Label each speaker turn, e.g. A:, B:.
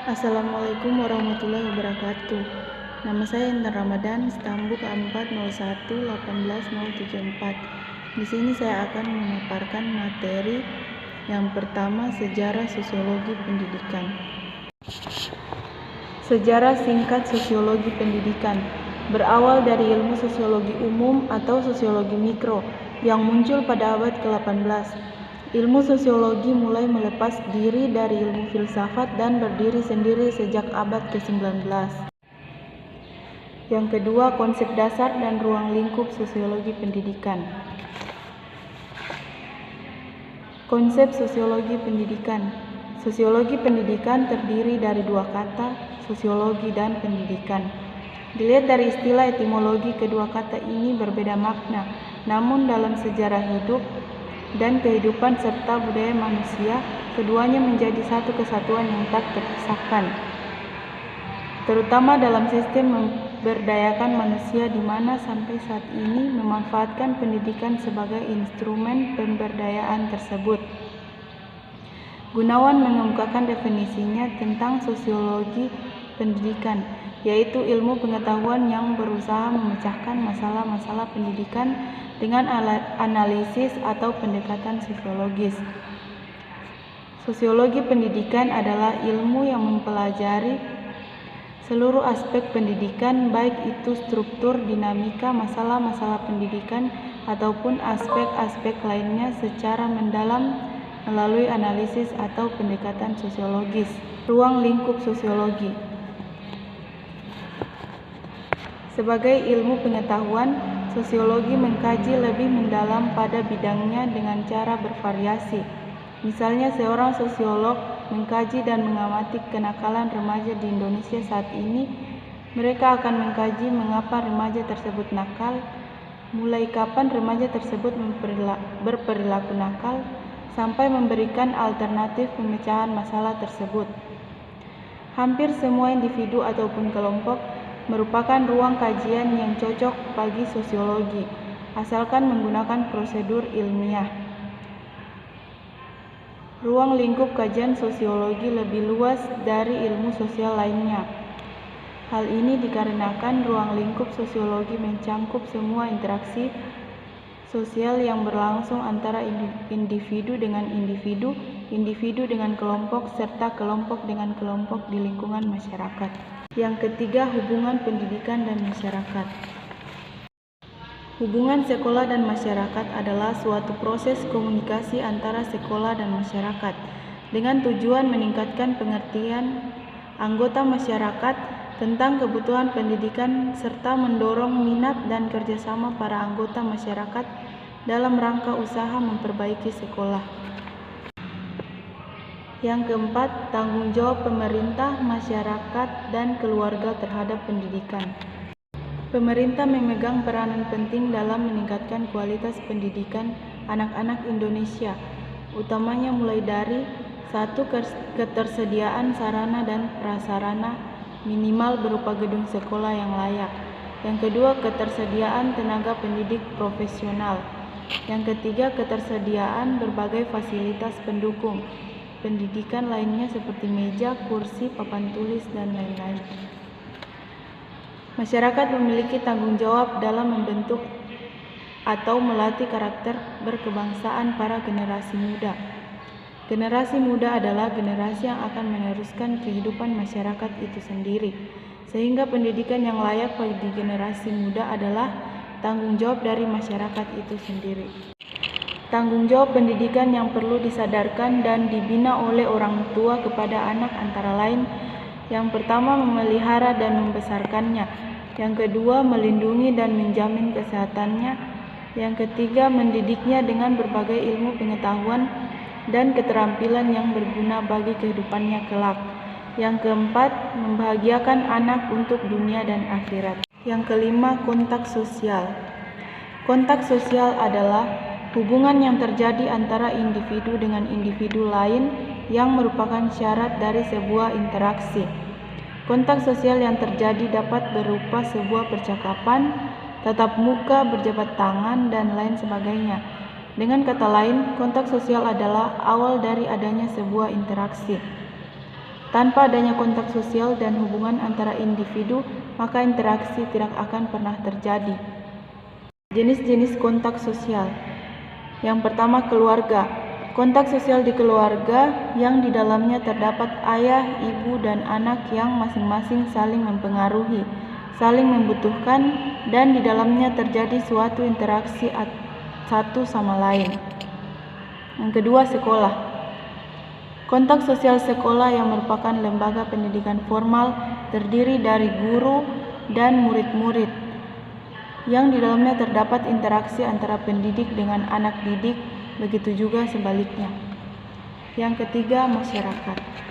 A: Assalamualaikum warahmatullahi wabarakatuh. Nama saya Intan Ramadan, Stambuk A401818074. Di sini saya akan memaparkan materi yang pertama, sejarah sosiologi pendidikan. Sejarah singkat sosiologi pendidikan berawal dari ilmu sosiologi umum atau sosiologi mikro yang muncul pada abad ke-18. Ilmu sosiologi mulai melepas diri dari ilmu filsafat dan berdiri sendiri sejak abad ke-19. Yang kedua, konsep dasar dan ruang lingkup sosiologi pendidikan. Konsep sosiologi pendidikan. Sosiologi pendidikan terdiri dari dua kata, sosiologi dan pendidikan. Dilihat dari istilah etimologi, kedua kata ini berbeda makna, namun dalam sejarah hidup dan kehidupan serta budaya manusia, keduanya menjadi satu kesatuan yang tak terpisahkan, terutama dalam sistem memberdayakan manusia di mana sampai saat ini memanfaatkan pendidikan sebagai instrumen pemberdayaan tersebut. Gunawan mengemukakan definisinya tentang sosiologi pendidikan, yaitu ilmu pengetahuan yang berusaha memecahkan masalah-masalah pendidikan dengan analisis atau pendekatan sosiologis. Sosiologi pendidikan adalah ilmu yang mempelajari seluruh aspek pendidikan, baik itu struktur, dinamika, masalah-masalah pendidikan, ataupun aspek-aspek lainnya secara mendalam melalui analisis atau pendekatan sosiologis. Ruang lingkup sosiologi. Sebagai ilmu pengetahuan, sosiologi mengkaji lebih mendalam pada bidangnya dengan cara bervariasi. Misalnya, seorang sosiolog mengkaji dan mengamati kenakalan remaja di Indonesia saat ini. Mereka akan mengkaji mengapa remaja tersebut nakal, mulai kapan remaja tersebut berperilaku nakal, sampai memberikan alternatif pemecahan masalah tersebut. Hampir semua individu ataupun kelompok merupakan ruang kajian yang cocok bagi sosiologi, asalkan menggunakan prosedur ilmiah. Ruang lingkup kajian sosiologi lebih luas dari ilmu sosial lainnya. Hal ini dikarenakan ruang lingkup sosiologi mencangkup semua interaksi sosial yang berlangsung antara individu dengan individu, individu dengan kelompok, serta kelompok dengan kelompok di lingkungan masyarakat. Yang ketiga, hubungan pendidikan dan masyarakat. Hubungan sekolah dan masyarakat adalah suatu proses komunikasi antara sekolah dan masyarakat dengan tujuan meningkatkan pengertian anggota masyarakat tentang kebutuhan pendidikan serta mendorong minat dan kerjasama para anggota masyarakat dalam rangka usaha memperbaiki sekolah. Yang keempat, tanggung jawab pemerintah, masyarakat, dan keluarga terhadap pendidikan. Pemerintah memegang peranan penting dalam meningkatkan kualitas pendidikan anak-anak Indonesia, utamanya mulai dari 1. Ketersediaan sarana dan prasarana minimal berupa gedung sekolah yang layak. Yang kedua, ketersediaan tenaga pendidik profesional. Yang ketiga, ketersediaan berbagai fasilitas pendukung pendidikan lainnya seperti meja, kursi, papan tulis, dan lain-lain. Masyarakat memiliki tanggung jawab dalam membentuk atau melatih karakter berkebangsaan para generasi muda. Generasi muda adalah generasi yang akan meneruskan kehidupan masyarakat itu sendiri, sehingga pendidikan yang layak bagi generasi muda adalah tanggung jawab dari masyarakat itu sendiri. Tanggung jawab pendidikan yang perlu disadarkan dan dibina oleh orang tua kepada anak antara lain: yang pertama, memelihara dan membesarkannya; yang kedua, melindungi dan menjamin kesehatannya; yang ketiga, mendidiknya dengan berbagai ilmu pengetahuan dan keterampilan yang berguna bagi kehidupannya kelak; yang keempat, membahagiakan anak untuk dunia dan akhirat. Yang kelima, kontak sosial. Kontak sosial adalah hubungan yang terjadi antara individu dengan individu lain yang merupakan syarat dari sebuah interaksi. Kontak sosial yang terjadi dapat berupa sebuah percakapan, tatap muka, berjabat tangan, dan lain sebagainya. Dengan kata lain, kontak sosial adalah awal dari adanya sebuah interaksi. Tanpa adanya kontak sosial dan hubungan antara individu, maka interaksi tidak akan pernah terjadi. Jenis-jenis kontak sosial. Yang pertama, keluarga. Kontak sosial di keluarga yang di dalamnya terdapat ayah, ibu, dan anak yang masing-masing saling mempengaruhi, saling membutuhkan, dan di dalamnya terjadi suatu interaksi satu sama lain. Yang kedua, sekolah. Kontak sosial sekolah yang merupakan lembaga pendidikan formal terdiri dari guru dan murid-murid, yang di dalamnya terdapat interaksi antara pendidik dengan anak didik, begitu juga sebaliknya. Yang ketiga, masyarakat.